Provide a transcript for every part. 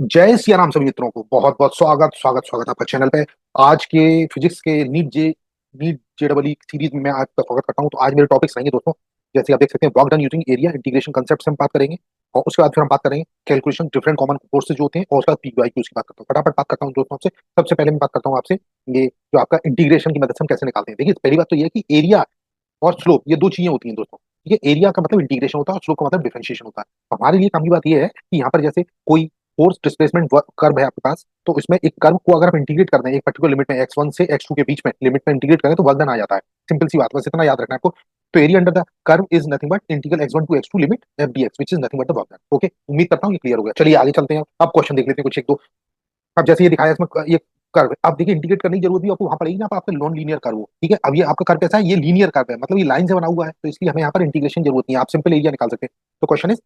जय सिया राम सभी मित्रों को बहुत बहुत स्वागत स्वागत स्वागत आपका चैनल पे। आज के फिजिक्स के नीट जेडबल सीरीज में मैं आपका स्वागत करता हूं। तो आज मेरे टॉपिक्स रहेंगे दोस्तों, जैसे आप देख सकते हैं, work done using area integration concept से हम बात करेंगे। और उसके बाद फिर हम बात करेंगे कैलकुलेशन डिफरेंट कॉमन फोर्सेज जो होते हैं, और उसके बाद पीक्यू की बात करता हूँ। फटाफट बात करता हूँ दोस्तों आपसे। सबसे पहले मैं बात करता हूँ आपसे, ये जो आपका इंटीग्रेशन की मदद से हम कैसे निकालते हैं। देखिए, पहली बात तो ये है कि एरिया और स्लोप ये दो चीजें होती हैं दोस्तों। ठीक है, एरिया का मतलब इंटीग्रेशन होता है और स्लोप का मतलब डिफरेंशिएशन होता है। हमारे लिए काम की बात ये है कि यहाँ पर जैसे कोई फोर्स डिस्प्लेसमेंट कर्व है आपके पास, तो इसमें एक कर्व को अगर आप इंटीग्रेट करते हैं एक पर्टिकुलर लिमिट में, x1 से x2 के बीच में लिमिट में इंटीग्रेट करें तो वर्क डन आ जाता है। सिंपल सी बात, बस इतना याद रखना है आपको। तो area under the curve is nothing but integral x1 to x2 limit f dx which is nothing but the work done. Okay, उम्मीद करता हूँ ये क्लियर हो गया। चलिए आगे चलते हैं। अब क्वेश्चन देख लेते हैं कुछ एक दो। अब जैसे ये दिखाया इसमें ये कर्व, अब देखिए इंटीग्रेट करने की जरूरत भी आपको वहां पड़ेगी ना, आपका नॉन लीनियर कर्व हो। ठीक है, अब ये आपका कर्व कैसा है, ये लीनियर कर्व है, मतलब ये लाइन से बना हुआ है, तो इसलिए हमें यहाँ पर इंटीग्रेशन की जरूरत नहीं है, आप सिंपल एरिया निकाल सकते हैं। तो question is,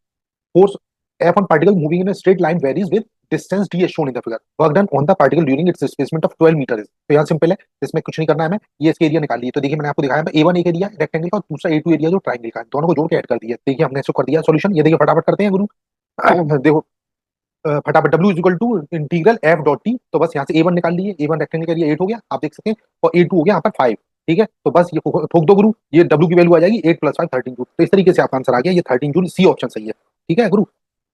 force F on particle moving in a straight line varies with distance d as shown in the figure. Work done on the particle during its displacement of 12 metre is। तो यहाँ simple है, इसमें कुछ नहीं करना है हमें, ये इसके एरिया निकाल लिए। तो देखिए मैंने आपको दिखाया A1 एक एरिया रेक्टेंगल का और दूसरा A2 एरिया जो ट्राइंगल का है, दोनों को जोड़ के ऐड कर दिया। देखिए हमने इसको कर दिया सॉल्यूशन। ये देखिए फटाफट करते हैं गुरु। देखो फटाफट W is equal to integral F dot T. तो बस यहाँ से A1 निकाल लिए, A1 रेक्टेंगल का एरिया 8 हो गया आप देख सकते हैं, और A2 हो गया यहाँ पर 5। ठीक है, तो बस ये ठोक दो गुरु, ये W की वैल्यू आ जाएगी 8 प्लस 5 13 जूल। तो इस तरीके से आपका आंसर आ गया, ये 13 जूल, सी ऑप्शन सही है। ठीक है गुरु।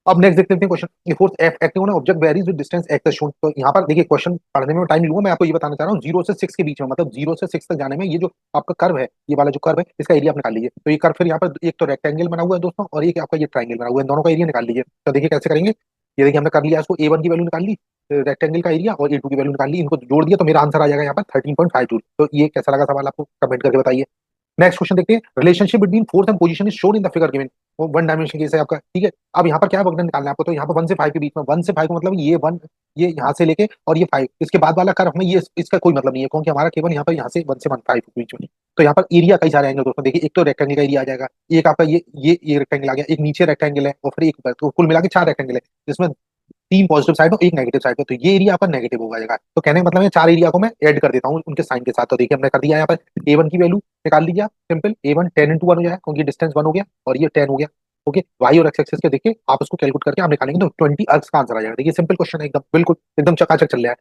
अब नेक्स्ट देखते हैं question. Force F acting on object varies with distance x shown. तो यहाँ पर देखिए क्वेश्चन पढ़ने में टाइम लूंगा, मैं आपको ये बताना चाह रहा हूँ 0 से 6 के बीच में, मतलब 0 से 6 तक जाने में ये जो आपका कर्व है, ये वाला जो कर्व है इसका एरिया आप निकाल लीजिए। तो ये कर्व फिर यहाँ पर एक तो रेक्टेंगल बना हुआ है दोस्तों, और एक आपका ये ट्राइंगल बना हुआ है, दोनों का एरिया निकाल लीजिए। तो देखिए कैसे करेंगे। ये देखिए हमने कर लिया, इसको A1 की वैल्यू निकाल ली, रेक्टेंगल का एरिया, और A2 की वैल्यू निकाल ली, इनको जोड़ दिया तो मेरा आंसर आ जाएगा यहाँ पर 13.5 जूल। तो ये कैसा लगा सवाल आपको, कमेंट करके बताइए। नेक्स्ट क्वेश्चन देखते हैं। Relationship between force and position is shown in the figure given. वो वन डायमेंशन केस है आपका। ठीक है, अब यहाँ पर क्या वर्क डन निकालना है आपको। तो यहाँ पर 1 से 5 के बीच में, 1 से 5 का मतलब ये 1, ये यहाँ से लेके और ये 5, इसके बाद वाला कर्व हमें ये इसका कोई मतलब नहीं है, क्योंकि हमारा केवल यहाँ पर यहाँ से 1 से 1 5 के बीच में। तो यहाँ पर एरिया कई सारे आएंगे दोस्तों। देखिए एक तो रेक्टेंगल का एरिया आ जाएगा, एक आपका ये रेक्टेंगल आ गया, एक नीचे रेक्टेंगल है, और फिर एक ऊपर, तो कुल मिला के 4 रेक्टेंगल है, जिसमें 3 पॉजिटिव साइड और एक नेगेटिव साइड है। तो ये एरिया आपका नेगेटिव होगा जाएगा। तो कहने का मतलब है 4 एरिया को मैं ऐड कर देता हूँ उनके साइन के साथ। तो देखिए हमने कर दिया यहाँ पर A1 की वैल्यू निकाल लीजिए आप, सिंपल A1 10 इंटू 1 हो जाएगा, क्योंकि डिस्टेंस 1 हो गया और ये 10 हो गया। ओके, वाई और एक्स एक्सिस के देखिए आप उसको कैलकुलेट करके आप निकालेंगे तो 20 अर्ग्स का आंसर आ जाएगा। देखिए सिंपल क्वेश्चन है एकदम, बिल्कुल एकदम चकाचक चल रहा है।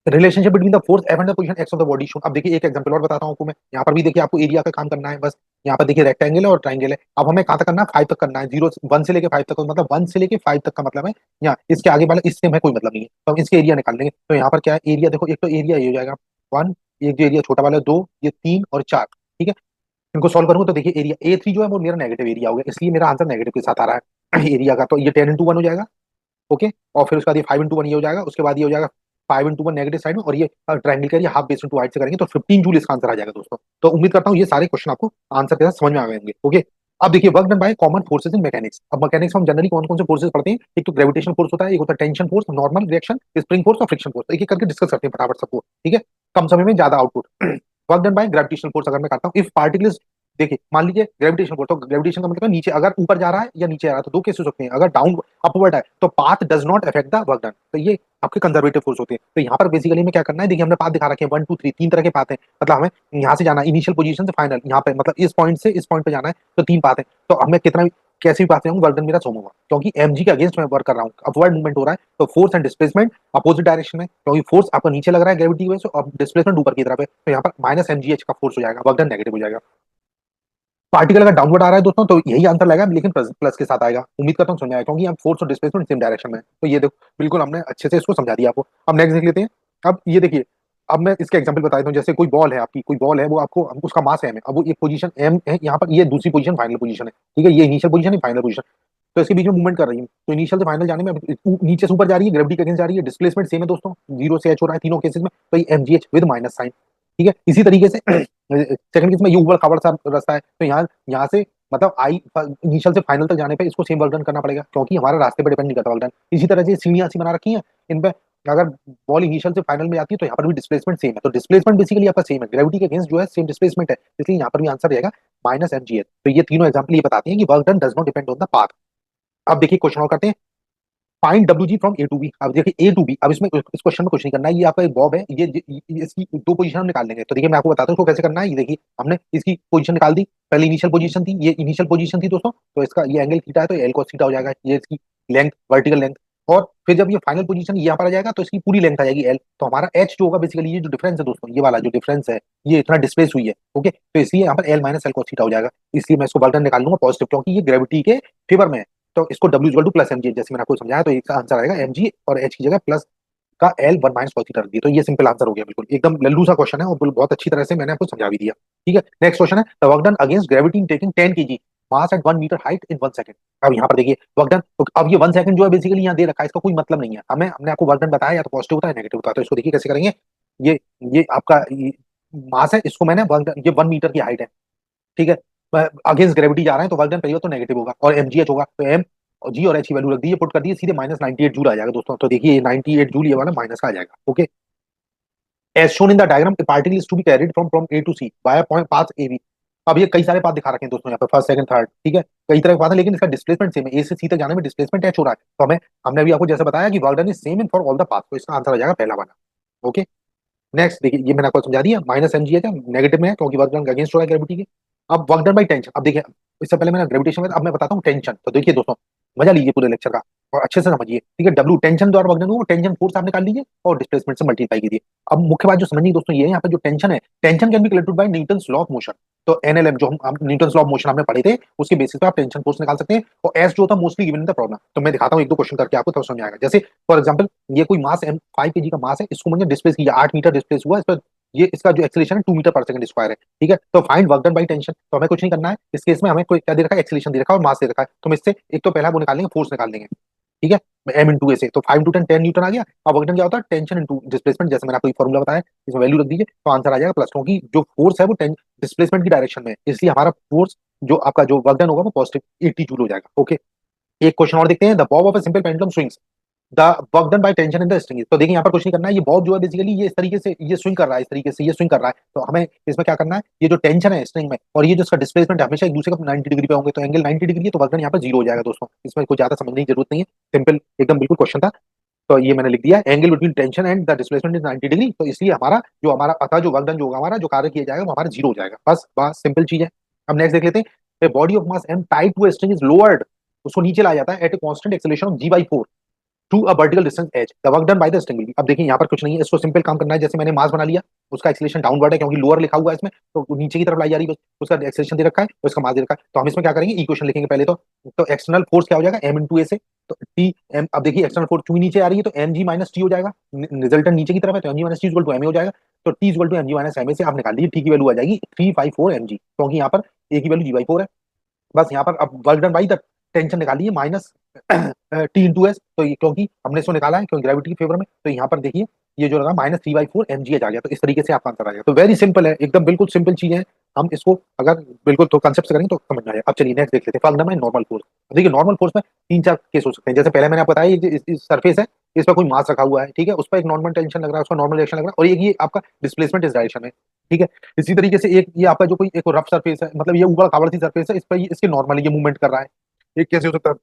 Relationship between the force F and the position x of the body shown. अब देखिए एक एग्जांपल और बताता हूँ आपको मैं। यहाँ पर भी देखिए आपको एरिया का काम करना है बस। यहाँ पर देखिए रेक्टेंगल है और ट्राइंगल है। अब हमें कहाँ तक करना है, 5 तक करना है। 1 से लेके 5 तक, मतलब 1 से लेके 5 तक का मतलब है यहाँ, इसके आगे वाला इससे हमें कोई मतलब नहीं है, तो हम इसके एरिया निकाल लेंगे। तो यहाँ पर क्या है, एरिया देखो, एक तो एरिया ये हो जाएगा 1, एक जो एरिया छोटा वाला है 2, ये 3 और 4। ठीक है, इनको सॉल्व करूंगा तो देखिए एरिया A3 जो है वो मेरा नेगेटिव एरिया हो गया, इसलिए मेरा आंसर नेगेटिव के साथ आ रहा है एरिया का। तो ये 10 इंटू 1 हो जाएगा। ओके, और फिर उसके बाद ये 5 इंटू 1 ये हो जाएगा, उसके बाद ये हो जाएगा 5 इंटू 1 नेगेटिव साइड में, और ये ट्रायंगल का area half base into height से करेंगे तो 15 जूल इसका आंसर आ जाएगा दोस्तों। तो उम्मीद करता हूँ ये सारे क्वेश्चन आपको आंसर के साथ समझ में आ गए। ओके, अब देखिए work done by common forces in mechanics. अब मैकेनिक्स में हम जनरली कौन कौन से फोर्सेज पढ़ते हैं, एक तो ग्रेविटेशनल फोर्स होता है, एक होता है tension force, normal reaction, spring force और फ्रिक्शन फोर्स। एक एक करके डिस्कस करते हैं फटाफट सबको। ठीक है, कम समय में ज्यादा output. Work done by gravitational force अगर मैं करता हूँ, इफ पार्टिकल, देखिए मान लीजिए ग्रेविटेशन फोर्स, तो ग्रेविटेशन का मतलब है नीचे, अगर ऊपर जा रहा है या नीचे आ रहा है, तो दो केसेस हो सकते हैं। अगर डाउन अपवर्ड है तो path does not affect the work done, तो ये आपके कंजर्वेटिव फोर्स होते हैं। तो यहाँ पर बेसिकली में क्या करना है, देखिए हमने पाथ दिखा रखे हैं 1 2 3, तीन तरह के पाथ हैं। मतलब हमें यहाँ से जाना है इनिशियल पोजीशन से फाइनल, यहाँ पे मतलब इस पॉइंट से इस पॉइंट पे जाना है, तो 3 पाथ है। तो हमें कितना भी कैसे भी पाथ जाऊंगा वर्क डन मेरा सोम होगा, क्योंकि mg के अगेंस्ट में वर्क कर रहा हूँ, अपवर्ड मूवमेंट हो रहा है। तो force and displacement opposite direction में, क्योंकि फोर्स आपको नीचे लग रहा है ग्रेविटी की वजह से, और डिस्प्लेसमेंट ऊपर की तरफ है, तो यहाँ पर माइनस mgh का फोर्स हो जाएगा, वर्क डन नेगेटिव हो जाएगा। पार्टिकल अगर डाउनवर्ड आ रहा है दोस्तों तो यही आंसर लगेगा, लेकिन प्लस के साथ आएगा। उम्मीद करता हूँ समझ आएगा, क्योंकि अब फोर्स और डिस्प्लेसमेंट सेम डायरेक्शन में है। तो ये देखो बिल्कुल हमने अच्छे से इसको समझा दिया आपको। अब नेक्स्ट देख लेते हैं। अब ये देखिए, अब मैं इसके एग्जांपल बता देता हूँ। जैसे कोई बॉल है आपकी, कोई बॉल है, वो आपको उसका मास m है, अब वो एक पोजीशन m है यहाँ पर, ये दूसरी पोजीशन फाइनल पोजीशन है। ठीक है, ये इनिशियल पोजीशन है, फाइनल पोजीशन। तो इसके बीच में मूवमेंट कर रही है, तो इनिशियल से फाइनल जाने में नीचे से ऊपर जा रही है, ग्रेविटी के अगेंस्ट जा रही है, डिस्प्लेसमेंट सेम है दोस्तों, 0 से h हो रहा है तीनों केसेस में, तो ये mgh विद माइनस साइन। ठीक है, इसी तरीके से सेकंड केस में ये ऊपर खबर सा रास्ता है, तो यहाँ यहाँ से मतलब आई इनिशियल से फाइनल तक जाने पे इसको सेम वर्क डन करना पड़ेगा, क्योंकि हमारा रास्ते पे डिपेंड नहीं करता वर्क डन। इसी तरह से सीढ़ियां सी बना रखी हैं इन पे, अगर बॉल इनिशियल से फाइनल में जाती है तो यहाँ पर भी डिस्प्लेसमेंट सेम है, तो डिस्प्लेसमेंट बेसिकली आपका सेम है, ग्रेविटी के अगेंस्ट जो है सेम डिस्प्लेसमेंट है, इसलिए यहाँ पर भी आंसर रहेगा माइनस एम जी एच। तो ये तीनों एग्जाम्पल ये बताते हैं कि work done does not depend on the path. अब देखिए क्वेश्चन और करते हैं। Find W G from A to B. अब देखिए ए टू बी, अब इसमें इस क्वेश्चन में कुछ नहीं करना है, ये आपका एक बॉब है, इसकी दो पोजीशन हम निकाल लेंगे। तो देखिए मैं आपको बताता हूँ इसको कैसे करना है। ये देखिए हमने इसकी पोजीशन निकाल दी, पहले इनिशियल पोजीशन थी, ये इनिशियल पोजीशन थी दोस्तों, तो इसका ये एंगल थीटा है, तो एल कोस थीटा हो जाएगा। ये इसकी लेंथ, वर्टिकल लेंथ, और फिर जब ये फाइनल पोजीशन यहाँ पर आ जाएगा तो इसकी पूरी लेंथ आ जाएगी एल, तो हमारा एच जो होगा बेसिकली ये जो डिफरेंस है दोस्तों, ये वाला जो डिफरेंस है, ये इतना डिस्प्लेस हुई है, ओके, तो इसलिए यहाँ पर L minus L cos theta हो जाएगा। इसलिए मैं इसको वर्क डन निकाल लूंगा पॉजिटिव, क्योंकि ये ग्रेविटी के फेवर में है। तो इसको W equal to plus M G, जैसे मैंने आपको समझाया, तो इसका आंसर आएगा एम जी और एच की जगह प्लस का L one minus cos theta रख दिया। तो ये सिंपल आंसर हो गया, बिल्कुल एकदम लल्लू सा क्वेश्चन है और बहुत अच्छी तरह से मैंने आपको समझा भी दिया। ठीक है, नेक्स्ट क्वेश्चन है the work done against gravity in taking 10 KG mass at 1 metre height in 1 second. अब यहाँ पर देखिए वर्क डन, तो अब ये 1 सेकंड जो है बेसिकली यहाँ दे रखा है, इसका कोई मतलब नहीं है हमें, हमने आपको वर्क डन बताया या तो पॉजिटिव होता है नेगेटिव होता है। तो इसको देखिए कैसे करेंगे। ये ये आपका मास है, इसको मैंने वर्क डन, ये 1 मीटर की हाइट है, ठीक है, अगेंस्ट ग्रेविटी जा रहे हैं, तो वर्क डन पहले तो नेगेटिव होगा और एम जी एच होगा, तो एम और जी और एच की वैल्यू रख दी, पुट कर दी, सीधे माइनस 98 जूल आ जाएगा दोस्तों। तो देखिए 98 जूल ये वाला माइनस का आ जाएगा, okay. As shown in the diagram a particle is to be carried from A to C by point path A B. अब ये कई सारे पाथ दिखा रखे हैं दोस्तों यहाँ पे, फर्स्ट सेकंड थर्ड, ठीक है, कई तरह के पाथ है, लेकिन इसका डिस्प्लेसमेंट सेम है, ए से सी तक जाने में डिस्प्लेसमेंट एच हो रहा है। तो हमें, हमने अभी आपको जैसे बताया कि work done is same in for all the path, तो इसका आंसर आ जाएगा पहला वाला, ओके। नेक्स्ट देखिए, ये मैंने आपको समझा दिया, माइनस एम जी है, नेगेटिव में है क्योंकि वर्क डन अगेंस्ट हो रहा है ग्रेविटी के। अब वर्क डन बाई टेंशन, अब देखिए इससे पहले मैंने ग्रेविटेशन में, अब मैं बताता हूँ टेंशन। तो देखिए दोस्तों, मजा लीजिए पूरे लेक्चर का और अच्छे से समझिए, ठीक है। डब्ल्यू टेंशन द्वारा वर्क डन हुआ, टेंशन फोर्स आप निकाल लीजिए और डिस्प्लेसमेंट से मल्टीप्लाई कीजिए। अब मुख्य बात जो समझनी है दोस्तों ये है, यहाँ पे जो टेंशन है, tension can be calculated by Newton's law of motion. तो एनएलएम जो हम न्यूटन्स लॉ ऑफ मोशन हमने पढ़े थे, उसके बेसिस पे आप टेंशन फोर्स निकाल सकते हैं। और एस जो होता है mostly given in the problem, तो मैं दिखाता हूँ एक दो क्वेश्चन करके आपको, तब समझ में आएगा। जैसे फॉर एग्जांपल ये कोई मास एम 5 kg का मास है, इसको मैंने डिस्प्लेस किया 8 मीटर डिस्प्लेस हुआ, इस पर ये इसका जो एक्सेलेरेशन है 2 मीटर पर सेकंड स्क्वायर है, ठीक है। तो find work done by tension, तो हमें कुछ नहीं करना है इस केस में, हमें कोई क्या दे रखा है, एक्सेलेरेशन दे रखा है और मास दे रखा है। तो हम इससे एक तो पहला वो निकालेंगे, फोर्स निकाल लेंगे, ठीक है, एम इंटू ए से, तो 5 × 10 × 10 न्यूटन आ गया। अब वर्क डन क्या होता है, टेंशन इंटू डिस्प्लेसमेंट, जैसे मैंने आपको फॉर्मूला बताया, इसमें वैल्यू रख दीजिए तो आंसर आ जाएगा प्लस, क्योंकि जो फोर्स है वो डिस्प्लेसमेंट की डायरेक्शन में है, इसलिए हमारा फोर्स जो आपका जो वर्क डन होगा वो पॉजिटिव 80 जूल हो जाएगा, ओके। एक क्वेश्चन और देखते हैं, the Bob of a simple pendulum swings the work done by tension in the string. तो देखिए यहाँ पर कुछ नहीं करना है, ये बॉब जो है बेसिकली ये इस तरीके से ये स्विंग कर रहा है, इस तरीके से ये स्विंग कर रहा है, तो हमें इसमें क्या करना है, ये जो टेंशन है स्ट्रिंग में और ये जो इसका डिस्प्लेसमेंट है हमेशा एक दूसरे का 90 डिग्री पे होंगे, तो एंगल 90 डिग्री है, तो वर्क डन यहाँ पर जीरो हो जाएगा दोस्तों। इसमें कुछ ज्यादा समझने की जरूरत नहीं है, सिंपल एकदम बिल्कुल क्वेश्चन था। तो ये मैंने लिख दिया, angle between tension and the displacement is 90 degree, तो इसलिए हमारा जो हमारा अतः जो वर्क डन जो होगा, हमारा जो कार्य किया जाएगा वो हमारा जीरो हो जाएगा, बस बस सिंपल चीज है। अब नेक्स्ट देख लेते हैं, body of mass M tied to string is lowered, उसको नीचे लाया जाता है at a constant acceleration of g/4 to a vertical distance H, the work done by the string. अब देखिए यहाँ पर कुछ नहीं है, इसको सिंपल काम करना है, जैसे मैंने मास बना लिया, उसका एक्सेलरेशन डाउनवर्ड है क्योंकि लोअर लिखा हुआ है इसमें, तो नीचे की तरफ लाई जा रही है, उसका एक्सेलरेशन दे रखा है और इसका मास दे रखा है। तो हम इसमें क्या करेंगे, इक्वेशन लिखेंगे पहले तो एक्सटर्नल फोर्स क्या हो जाएगा, एम इंटू ए से, तो टी एम, अब देखिए एक्सटर्नल फोर्स क्यों नीचे आ रही है, तो एम जी माइनस टी हो जाएगा, रिजल्टेंट नीचे की तरफ है, तो M G minus T equal to M A हो जाएगा। तो T equal to M G minus M A से आप निकाल लीजिए, टी की वैल्यू आ जाएगी 354 एम जी, क्योंकि यहाँ पर ए की वैल्यू जी/4 है। बस यहाँ पर अब work done by the tension निकालिए माइनस टी इंटू एस, तो ये क्योंकि हमने इसको निकाला है क्योंकि ग्रेविटी के फेवर में, तो यहाँ पर देखिए ये जो लगा माइनस 3/4 एम जी एच आ गया, तो इस तरीके से आपका आंसर आ गया। तो वेरी सिंपल है एकदम, बिल्कुल सिंपल चीज है, हम इसको अगर बिल्कुल तो कंसेप्ट से करेंगे तो समझ में आएगा। अब चलिए नेक्स्ट देख लेते हैं, फर्क में नॉर्मल फोर्स। देखिए नॉर्मल फोर्स में 3-4 केस हो सकते हैं, जैसे पहले मैंने आपको बताया इस सरफेस है, इस पर कोई मास रखा हुआ है, ठीक है, उस पर एक नॉर्मल टेंशन लग रहा है, उसका नॉर्मल रिएक्शन लग रहा है, और ये आपका डिस्प्लेसमेंट इस डायरेक्शन में, ठीक है। इसी तरीके से एक ये आपका जो कोई एक रफ सरफेस है, मतलब ये ऊबड़ खाबड़ सी सरफेस है, इस पर इसके नॉर्मल ये मूवमेंट कर रहा है, एक कैसे हो सकता है,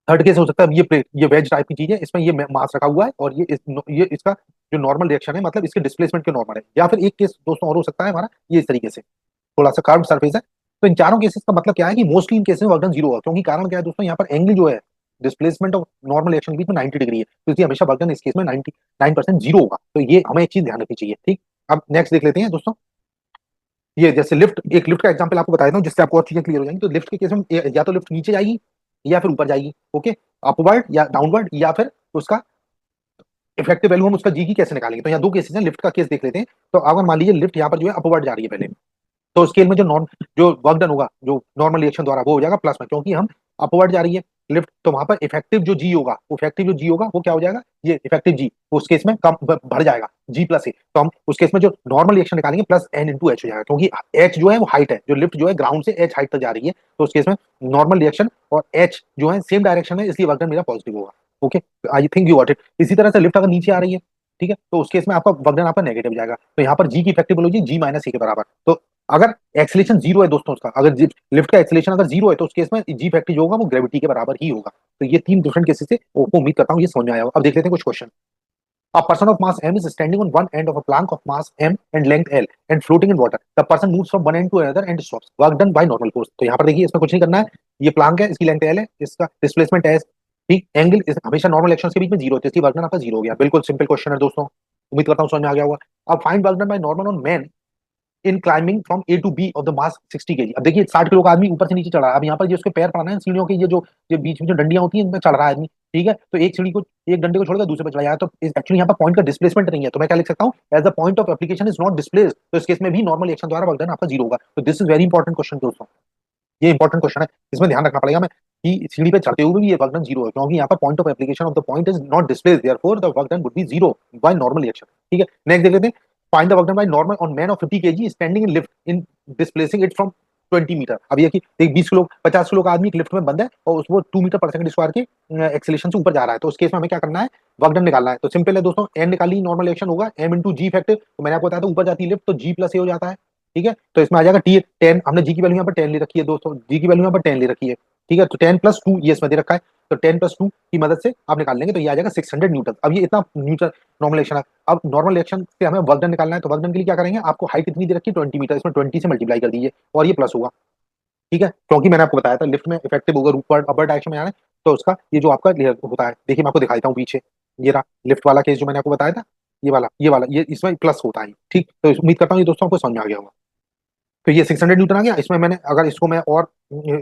थर्ड केस हो सकता है, ये वेज टाइप की चीज है, इसमें ये मास रखा हुआ है और ये इसका जो नॉर्मल रिएक्शन है, मतलब इसके डिस्प्लेसमेंट के नॉर्मल है। या फिर एक केस दोस्तों और हो सकता है हमारा, ये इस तरीके से थोड़ा सा कर्व्ड सरफेस है। तो इन चारों केसेस का मतलब क्या है कि मोस्टली इन केसेस में वर्क डन जीरो होगा, क्योंकि कारण क्या है दोस्तों, यहाँ पर एंगल जो है डिस्प्लेसमेंट और नॉर्मल रिएक्शन के बीच में 90 डिग्री है, तो इसलिए हमेशा वर्क डन इस केस में 99% जीरो होगा। तो ये हमें एक चीज ध्यान रखनी चाहिए, ठीक। अब नेक्स्ट देख लेते हैं दोस्तों, ये जैसे लिफ्ट, एक लिफ्ट का एग्जांपल आपको बता देता हूँ जिससे आपको और चीजें क्लियर हो जाएंगी। तो लिफ्ट के केस में या तो लिफ्ट नीचे जाएगी या फिर ऊपर जाएगी, ओके, अपवर्ड या डाउनवर्ड, या फिर उसका इफेक्टिव वैल्यू हम उसका जी की कैसे निकालेंगे। तो यहाँ दो केसेस हैं, लिफ्ट का केस देख लेते हैं। तो अगर मान लीजिए लिफ्ट यहाँ पर जो है अपवर्ड जा रही है पहले, तो स्केल में जो वर्क डन होगा जो नॉर्मल रिएक्शन द्वारा वो हो जाएगा प्लस में, क्योंकि हम अपवर्ड जा रही है लिफ्ट, तो वहां पर इफेक्टिव जो जी होगा, वो इफेक्टिव जो जी होगा वो क्या हो जाएगा, ये इफेक्टिव जी उस केस में कम बढ़ जाएगा जी प्लस ए, तो हम उस केस में जो नॉर्मल रिएक्शन निकालेंगे प्लस एन इंटू एच हो जाएगा, क्योंकि एच जो है वो हाइट है, जो लिफ्ट जो है ग्राउंड से एच हाइट तक जा रही है, तो उस केस में नॉर्मल रिएक्शन और एच जो है सेम डायरेक्शन में, इसलिए वर्क डन मेरा पॉजिटिव होगा, okay. I think you got it. इसी तरह से लिफ्ट अगर नीचे आ रही है, ठीक है, तो उस केस में आपका वर्क डन आपका नेगेटिव जाएगा, तो यहाँ पर जी की इफेक्टिव वैल्यू जी माइनस ए के बराबर। तो अगर एक्सेलेरेशन जीरो है दोस्तों उसका, अगर लिफ्ट का एक्सेलेरेशन अगर जीरो है, तो उस केस में जी फैक्टर जो होगा वो ग्रेविटी के बराबर ही होगा। तो ये तीन डिफरेंट केसेस से उम्मीद करता हूँ ये समझ में आया होगा। अब देख लेते हैं कुछ question. A person of mass m is standing on one end of a plank of mass m and length l and floating in water. The person moves from one end to another and stops. Work done by normal force. तो यहाँ पर देखिए इसमें कुछ नहीं करना है, ये प्लांक है, इसकी लेंथ l है, इसका डिस्प्लेसमेंट s ठीक, एंगल हमेशा नॉर्मल एक्शन के बीच में जीरो होती है, इसलिए वर्क डन आपका जीरो हो गया। बिल्कुल सिंपल क्वेश्चन है दोस्तों, उम्मीद करता हूँ समझ में आ गया होगा। अब find work done by normal on man in climbing from A to B of the mass 60 KG. अब देखिए 60 किलो का आदमी ऊपर से नीचे चढ़ रहा है। अब यहाँ पर ये उसके पैर पड़ना है सीढ़ियों के, ये बीच में जो डंडियां होती हैं इनमें चढ़ रहा है आदमी, ठीक है। तो एक सीढ़ी को, एक डंडे को छोड़कर दूसरे पर चला जाए, तो एक्चुअली यहाँ पर पॉइंट का डिस्प्लेसमेंट नहीं है, तो मैं क्या लिख सकता हूँ, as the point of application is not displace, तो इस केस में भी नॉर्मल एक्शन द्वारा वर्क डन आपका जीरो होगा। तो this is very important question दोस्तों, ये इंपॉर्टेंट क्वेश्चन है, इसमें ध्यान रखना पड़ेगा मैं कि सीढ़ी पे चढ़ते हुए भी ये वर्क डन जीरो है, क्योंकि यहाँ पर point of application of the point is not displace, therefore the work done would be zero by normal reaction. ठीक है, नेक्स्ट देख लेते हैं। Find the work done by normal on man of 50 KG standing in lift in displacing it from 20 metre. अब ये कि एक 20 kilo 50 kilo का आदमी एक लिफ्ट में बंद है और उसको 2 मीटर पर सेकंड स्क्वायर के एक्सेलेरेशन से ऊपर जा रहा है, तो उस केस में हमें क्या करना है, वर्क डन निकालना है। तो सिंपल है दोस्तों, एन निकाली, नॉर्मल एक्शन होगा एम इंटू जी फैक्टर, तो मैंने आपको बताया था ऊपर जाती है लिफ्ट तो जी प्लस ए हो जाता है। ठीक है, तो इसमें आ जाएगा टी 10, हमने जी की वैल्यू यहाँ पर 10 ले रखी है दोस्तों, जी की वैल्यू यहाँ पर 10 ले रखी है। ठीक है, तो 10 प्लस 2 ये इसमें दे रखा है, तो 10 प्लस 2 की मदद से आप निकाल लेंगे, तो ये आ जाएगा 600 न्यूटन। अब ये इतना न्यूटन नॉर्मल एक्शन है। अब नॉर्मल एक्शन से हमें वर्क डन निकालना है, तो वर्क डन के लिए क्या करेंगे, आपको हाइट कितनी दे रखी है 20 मीटर, इसमें 20 से मल्टीप्लाई कर दीजिए और ये प्लस होगा। ठीक है, क्योंकि मैंने आपको बताया था लिफ्ट में इफेक्टिव होगा ऊपर अपर डायरेक्शन में जाना है, तो उसका ये जो आपका होता है, देखिए मैं आपको दिखा देता हूँ पीछे, ये रहा लिफ्ट वाला केस जो मैंने आपको बताया था, ये वाला ये इसमें प्लस होता है। ठीक, तो उम्मीद करता हूँ ये दोस्तों आपको समझ में आ गया होगा। तो ये 600 न्यूटन आ गया, इसमें मैंने अगर इसको मैं और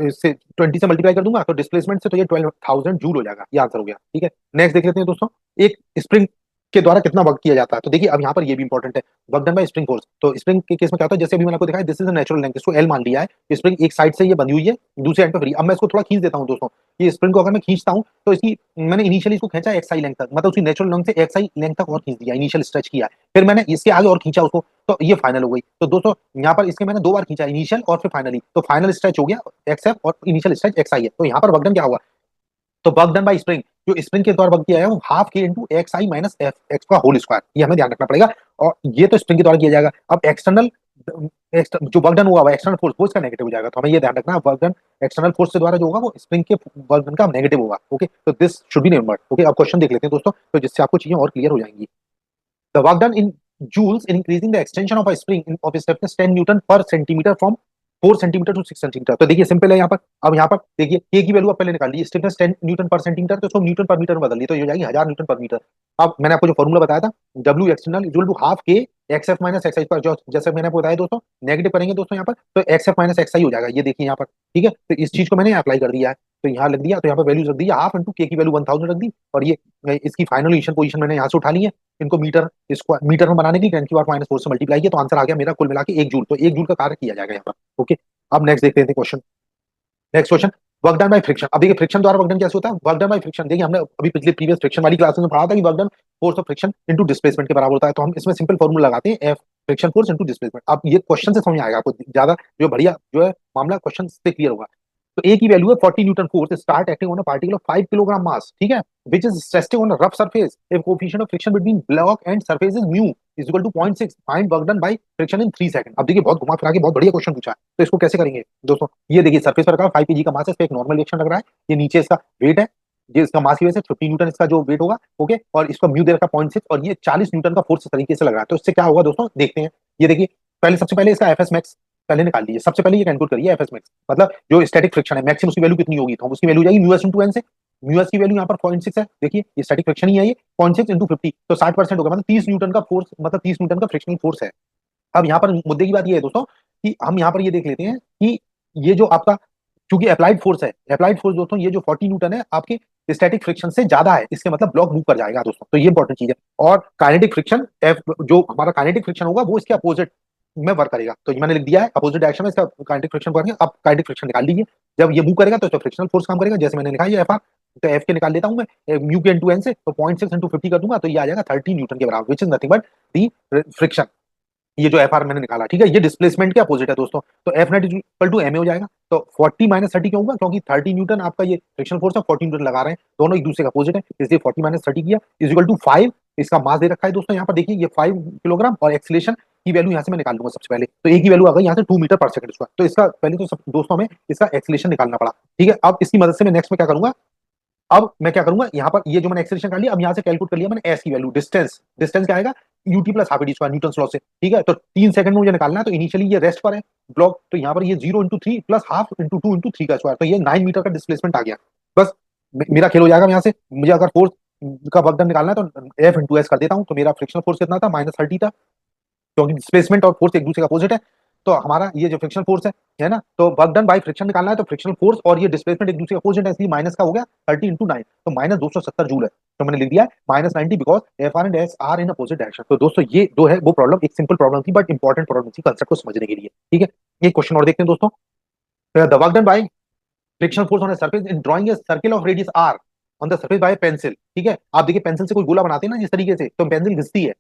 इससे 20 से मल्टीप्लाई कर दूंगा तो डिस्प्लेसमेंट से तो ये 12,000 जूल हो जाएगा, ये आंसर हो गया। ठीक है, नेक्स्ट देख लेते हैं दोस्तों, एक स्प्रिंग के द्वारा कितना वर्क किया जाता है। तो देखिए अब यहाँ पर ये भी इंपॉर्टेंट है, work done bye spring force. तो स्प्रिंग के केस में क्या होता है, जैसे अभी मैंने आपको दिखाया, this is a natural length, इसको एल मान लिया है, स्प्रिंग एक साइड से ये बंधी हुई है, दूसरे एंड पे फ्री। अब मैं इसको थोड़ा खींच देता हूँ दोस्तों, ये स्प्रिंग को अगर मैं खींचता हूँ तो इसकी, मैंने इनिशियली इसको खींचा एक्स आई लेंथ तक, मतलब उसकी नेचुरल लेंथ से एक्स आई लेंथ तक और खींच दिया, इनिशियल स्ट्रेच किया है, फिर मैंने इसके आगे और खींचा उसको, तो ये फाइनल हो गई। तो दोस्तों यहाँ पर इसके मैंने दो बार खींचा, इनिशियल और फिर फाइनली, तो फाइनल स्ट्रेच हो गया एक्स एफ और इनिशियल स्ट्रेच एक्स आई है। तो यहाँ पर वर्क डन क्या होगा, तो वर्क डन बाय स्प्रिंग, जो स्प्रिंग के द्वारा वर्क किया है वो हाफ के इंटू एक्स आई माइनस एफ एक्स का होल स्क्वायर, ये हमें ध्यान रखना पड़ेगा। और ये तो स्प्रिंग के द्वारा किया जाएगा। अब एक्सटर्नल जो वर्क डन हुआ एक्सटर्नल फोर्स वो इसका नेगेटिव हो जाएगा, तो हमें ये ध्यान रखना है वर्क डन एक्सटर्नल फोर्स के द्वारा जो होगा वो स्प्रिंग के वर्क डन का नेगेटिव होगा। ओके, तो this should be remembered. Okay, अब क्वेश्चन देख लेते हैं दोस्तों, तो जिससे आपको चीजें और क्लियर हो जाएंगी। The work done in joules in increasing the extension of a spring of a stiffness 10 Newton per centimeter from 4 centimetre to 6 centimetre. तो देखिए सिंपल है यहाँ पर, अब यहाँ पर देखिए के की वैल्यू आप पहले निकाल ली, स्टिफनेस 10 न्यूटन पर सेंटीमीटर, तो इसको न्यूटन पर मीटर में बदल ली, तो ये हो जाएगी 1000 न्यूटन पर मीटर। अब मैंने आपको जो फॉर्मूला बताया था, W external equal to half K X F minus X I पर, जो जैसे मैंने आपको बताया दोस्तों, नेगेटिव करेंगे दोस्तों यहाँ पर, तो एक्स एफ माइनस एक्स आई हो जाएगा, ये देखिए यहाँ पर। ठीक है, तो इस चीज को मैंने अप्लाई कर दिया है, तो यहाँ लग दिया, तो यहाँ पर वैल्यूज रख दी, हाफ इंटू के की वैल्यू 1000 रख दी, और ये इसकी फाइनल इनिशियल पोजीशन मैंने यहाँ से उठा ली है, इनको मीटर स्क्वायर मीटर में बनाने के लिए 10 की पावर माइनस 4 से मल्टीप्लाई किया, तो आंसर आ गया मेरा कुल मिला के 1 जूल। तो 1 जूल का कार्य किया जाएगा यहाँ पर। ओके, अब नेक्स्ट देखते हैं question. Next question, work done by friction. अब देखिए फ्रिक्शन द्वारा वर्क डन कैसे होता है, वर्क डन बाय फ्रिक्शन, देखिए हमने अभी पिछले प्रीवियस फ्रिक्शन वाली क्लास में पढ़ा था कि work done force of friction into displacement के बराबर होता है, तो हम इसमें सिंपल फॉर्मूला लगाते हैं, F friction force into displacement. अब ये क्वेश्चन से समझ में आएगा आपको ज्यादा, जो बढ़िया जो है मामला क्वेश्चन से क्लियर होगा। तो ए की वैल्यू है 40 newton force start acting on a particle of 5 kilogram mass, ठीक है, which is resting on a rough surface if coefficient of friction between block and surface is mu is equal to 0.6, find work done by friction in 3 second. अब देखिए बहुत घुमा फिरा के बहुत बढ़िया क्वेश्चन पूछा है, तो इसको कैसे करेंगे दोस्तों, ये देखिए सरफेस पर रखा 5 केजी का मास है, इस पे एक नॉर्मल रिएक्शन लग रहा है, ये नीचे इसका वेट है, ये इसका मास की वजह से 50 न्यूटन इसका जो वेट होगा। ओके, और इसका म्यू दे रखा 0.6 और ये 40 न्यूटन का फोर्स इस तरीके से लग रहा है, तो इससे क्या होगा दोस्तों देखते हैं। ये देखिए पहले सबसे पहले इसका एफएस मैक्स पहले निकाल लीजिए, सबसे पहले ये कैलकुलेट करिए एफएस मैक्स, मतलब जो स्टैटिक फ्रिक्शन है मैक्सिमम उसकी वैल्यू कितनी होगी, तो उसकी वैल्यू जाएगी म्यू एस इंटू एन से, म्यू एस की वैल्यू यहाँ पर 0.6 है, देखिए ये स्टैटिक फ्रिक्शन ही है, ये 0.6 इंटू 50, तो 60% होगा, मतलब 30 न्यूटन का फोर्स, मतलब 30 न्यूटन का फ्रिक्शनल फोर्स है। अब यहाँ पर मुद्दे की बात ये है दोस्तों कि हम यहाँ पर ये देख लेते हैं कि ये जो आपका, क्योंकि अप्लाइड फोर्स है, अप्लाइड फोर्स दोस्तों ये जो 40 न्यूटन है आपके स्टैटिक फ्रिक्शन से ज्यादा है, इसके मतलब ब्लॉक मूव कर जाएगा दोस्तों, तो ये इंपॉर्टेंट चीज है। और काइनेटिक फ्रिक्शन एफ, जो हमारा काइनेटिक फ्रिक्शन होगा वो इसके अपोजिट में वर्क करेगा, तो ये मैंने लिख दिया है अपोजिट डायरेक्शन में इसका काइनेटिक फ्रिक्शन वर्क है। अब काइनेटिक फ्रिक्शन निकाल लीजिए, जब ये मूव करेगा तो इसका फ्रिक्शनल फोर्स काम करेगा, जैसे मैंने लिखा है एफ आर, तो एफ के निकाल लेता हूं मैं म्यू के इंटू एन से, तो 0.6 इंटू 50 कर दूंगा, तो ये आ जाएगा 30 न्यूटन के बराबर, which is nothing but the friction. ये जो एफ आर मैंने निकाला, ठीक है, ये डिस्प्लेसमेंट के अपोजिट है दोस्तों, तो F net equal to M A हो जाएगा। तो 40 माइनस 30 क्यों होगा, क्योंकि 30 न्यूटन आपका ये फ्रिक्शन फोर्स है, 40 न्यूटन लगा रहे हैं, दोनों एक दूसरे का अपोजिट है, इसलिए 40 माइनस 30 किया इज इक्वल टू 5, इसका मास दे रखा है दोस्तों यहाँ पर, देखिए ये 5 किलोग्राम, और एक्सीलरेशन की वैल्यू यहाँ से मैं निकाल लूंगा सबसे पहले, तो ए की वैल्यू आ गई यहाँ से 2 मीटर पर सेकंड स्क्वायर, तो इसका पहले तो सब दोस्तों हमें इसका एक्सीलरेशन निकालना पड़ा। ठीक है, अब इसकी मदद से मैं नेक्स्ट में क्या करूंगा, अब मैं क्या करूंगा, यहाँ पर ये जो मैंने एक्सेलेरेशन कर लिया, अब यहाँ से कैलकुलेट कर लिया मैंने एस की वैल्यू, डिस्टेंस, डिस्टेंस क्या आएगा, UT plus half D square Newton law से। ठीक है, तो 3 सेकंड में मुझे निकालना है, तो इनिशियली ये रेस्ट पर है ब्लॉक, तो यहाँ पर ये 0 into 3 plus half into 2 into 3 का स्क्वायर, तो ये 9 मीटर का डिस्प्लेसमेंट आ गया। बस मेरा खेल हो जाएगा यहाँ से। मुझे अगर फोर्स का वर्क डन निकालना है तो एफ इंटू एस कर देता हूँ, तो मेरा फ्रिक्शनल फोर्स कितना था, -30 था, क्योंकि डिस्प्लेसमेंट और फोर्स एक दूसरे का अपोजिट है। तो हमारा ये जो फ्रिक्शन फोर्स है ना, तो वर्क डन बाय फ्रिक्शन निकालना है, तो फ्रिक्शनल फोर्स और ये डिस्प्लेसमेंट एक दूसरे का अपोजिट है, इसलिए माइनस का हो गया 30 × 9, तो -270 जूल है। तो मैंने लिख दिया -90 because F R and S are in opposite direction. तो दोस्तों ये जो है वो प्रॉब्लम एक सिंपल प्रॉब्लम थी, बट इंपॉर्टेंट प्रॉब्लम थी कंसेप्ट को समझने के लिए। ठीक है, एक क्वेश्चन और देखते हैं दोस्तों। The work done by frictional force on a surface in drawing a circle of radius R on the surface by pencil. ठीक है, आप देखिए पेंसिल से कोई गोला बनाते हैं ना जिस तरीके से, तो पेंसिल घिसती है।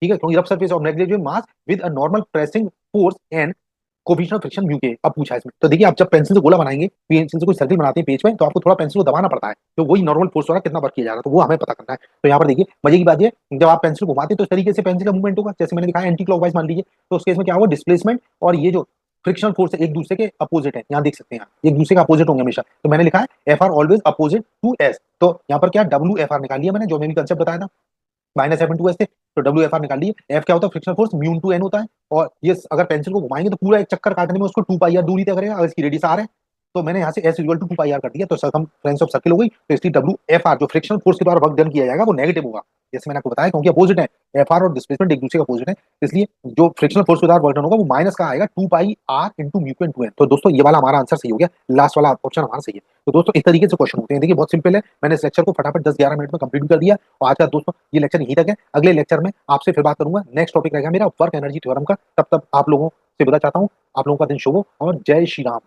ठीक है, क्योंकि rough surface of negligible mass with a normal pressing force and coefficient of friction mu के। अब पूछा है इसमें, तो देखिए आप जब पेंसिल से गोला बनाएंगे, पेंसिल से कोई सर्किल बनाते हैं पेज में, तो आपको थोड़ा पेंसिल को दबाना पड़ता है, तो वही नॉर्मल फोर्स द्वारा कितना वर्क किया जा रहा है, तो वो हमें पता करना है। तो यहाँ पर देखिए मजे की बात ये, जब आप पेंसिल को घुमाते हैं तो इस तरीके से पेंसिल का मूवमेंट होगा, जैसे मैंने दिखाया एंटी क्लॉकवाइज मान लीजिए, तो उस केस में क्या होगा, डिस्प्लेसमेंट और ये जो फ्रिक्शनल फोर्स है एक दूसरे के अपोजिट है, यहाँ देख सकते हैं, एक दूसरे का अपोजिट होंगे हमेशा। तो मैंने लिखा है F R always opposite to S, तो यहाँ पर क्या डब्ल्यू एफ आर निकाल लिया मैंने, जो मैंने कंसेप्ट बताया था, -F/s थे, तो डब्ल्यू एफ आर निकाल लिए। एफ क्या होता है, frictional force mu into N होता है, और ये अगर पेंसिल को घुमाएंगे तो पूरा एक चक्कर काटने में उसको 2πr दूरी तय करेगा, अगर इसकी रेडियस आर है, तो मैंने यहाँ से s इक्वल टू 2πr कर दिया, तो सरकमफ्रेंस ऑफ सर्किल हो गई, तो इसलिए डब्ल्यू एफ आर जो फ्रिक्शनल फोर्स के द्वारा वर्क डन किया जाएगा वो नेगेटिव होगा, जैसे मैंने आपको बताया, क्योंकि अपोजिट है, एफ आर और डिस्प्लेसमेंट एक दूसरे का अपोजिट है, इसलिए जो फ्रिक्शनल फोर्स के द्वारा वर्क डन होगा वो माइनस का आएगा 2πr इंटू म्यू के इंटू एन। तो दोस्तों ये वाला हमारा आंसर सही हो गया, लास्ट वाला ऑप्शन हमारा सही है। तो दोस्तों इस तरीके से क्वेश्चन होते हैं, देखिए बहुत सिंपल है, मैंने इस लेक्चर को फटाफट 10-11 मिनट में कंप्लीट कर दिया, और आज का दोस्तों ये लेक्चर यहीं तक है। अगले लेक्चर में आपसे फिर बात करूंगा, नेक्स्ट टॉपिक रहेगा मेरा वर्क एनर्जी थ्योरम का। तब तक आप लोगों से विदा चाहता हूँ, आप लोगों का दिन शुभ हो और जय श्री राम।